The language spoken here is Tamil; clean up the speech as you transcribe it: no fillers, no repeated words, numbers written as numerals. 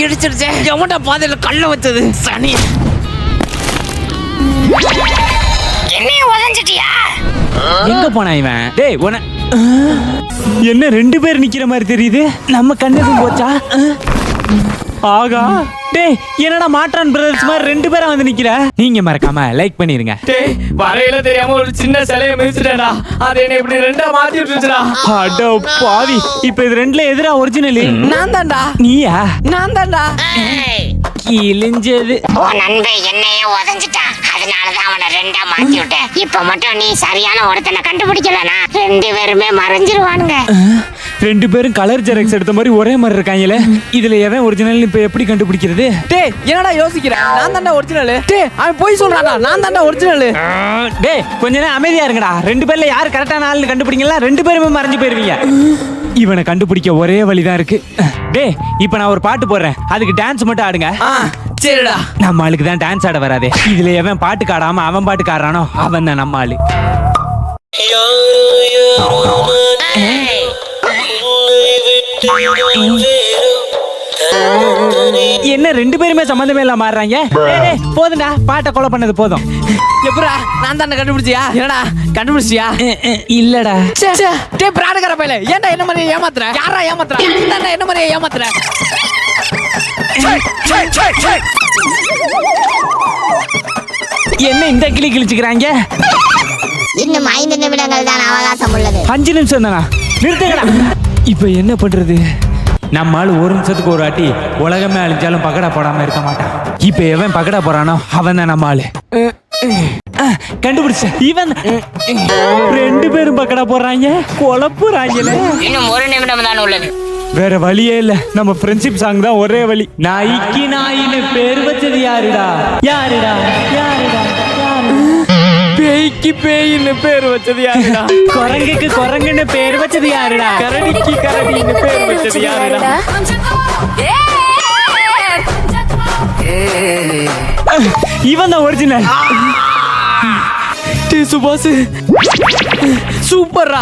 இடிச்சிருச்சே. எவன்டா பாதையில கல்ல வச்சது? சனி. என்னைய உதஞ்சிட்டியா? எங்க போனா இவன்? டேய் என்ன 2 பேர் நிக்கிற மாதிரி தெரியுது. நம்ம கண்ணதும் போச்சா? ஆகா டேய் என்னடா மாற்றான் பிரதர்ஸ் மாதிரி 2 பேரா வந்து நிக்கிற. நீங்க மறக்காம லைக் பண்ணிருங்க. டேய் வரையில தெரியாம ஒரு சின்ன சிலையை மிதிச்சிட்டேன்டா. அது என்ன இப்படி 2ஆ மாத்தி விட்டுருச்சுடா. அட பாவி. இப்போ இது 2ல எதுடா ஒரிஜினல்? நான் தான்டா. நீயா? நான் தான்டா. கிழிஞ்சது. உன் நண்பன் என்னையே உதஞ்சிட்டான். அதனாலதான் அவனை 2ஆ மாத்தி விட்டேன். இப்ப மட்டும் நீ சரியான ஒருத்தனை கண்டுபிடிக்கலனா 2 பேருமே மறைஞ்சிருவானுங்க. 2 பேரும் கலர் ஜெராக்ஸ் எடுத்த மாதிரி ஒரே மாதிரி இருக்காங்கல. இதுல எவன் ஒரிஜினல் இப்ப எப்படி கண்டுபிடிக்கிறது? டேய் என்னடா யோசிக்கிற? நான் தான்டா ஒரிஜினல். டேய் அவன் போய் சொல்றான்டா. நான் தான்டா ஒரிஜினல். டேய் கொஞ்ச நேரம் அமைதியா இருங்கடா. 2 பேர்ல யார் கரெக்டான ஆள்னு கண்டுபிடிங்களா 2 பேருமே மறைஞ்சு போயிருவீங்க. இவனை கண்டுபிடிக்க ஒரே வழிதான் இருக்கு. டேய் இப்போ நான் ஒரு பாட்டு போடுறேன். அதுக்கு டான்ஸ் மட்டும் ஆடுங்க. சரிடா. நம்ம ஆளுக்கு தான் டான்ஸ் ஆட வராதே. இதுல எவன் பாட்டுக்கு ஆடாம அவன் பாட்டுக்கு ஆடுறானோ அவன் தான் நம்ம ஆளு. என்ன 2 பேருமே சம்பந்தமே இல்லாம மாறுறாங்க. போதும்டா பாட்டை கொலை பண்ணது போதும். எப்பரா நான் தானே கண்டுபிடிச்சியா? என்னடா கண்டுபிடிச்சியா? இல்லடா. டேய் பிராடகர பையல ஏன்டா என்ன மாதிரி ஏமாத்துற? யாரா ஏமாத்துற? நீதான்டா என்ன மாதிரி ஏமாத்துற? என்ன இந்த கிளி கிழிச்சுக்கிறாங்க? இன்னும் 5 நிமிடங்கள் தான் அவகாசம் உள்ளது. 5 நிமிஷம் தானா? நிறுத்துங்கடா. இப்போ என்ன பண்றது? நம்ம ஆளு ஒரு நிமிஷத்துக்கு ஒரு வாட்டி உலகமே அழிஞ்சாலும் பக்கடா போடாம இருக்க மாட்டான். இப்ப எவன் பக்கடா போறானோ அவன் தான் நம்ம ஆளு. கண்டுபிடிச்ச இவன். 2 பேரும் பக்கடா போடுறாங்க. குழப்புறாங்கல. இன்னும் 1 நிமிடம் தான் உள்ளது. வேற வழியே இல்ல. நம்ம ஃப்ரெண்ட்ஷிப் சாங் தான் ஒரே வழி. நாய்க்கு நாயின்னு பேர் வச்சது யாருடா? யாருடா? யாருடா? பேய்க்கு பேயின்னு பேர் வச்சது யாருடா? குரங்குக்கு குரங்குன்னு பேர் வச்சது யாருடா? கரடிக்கு கரடின்னு பேர் வச்சது யாருடா? இவன் தான் ஒரிஜினல். சுபாஷ் சூப்பரா.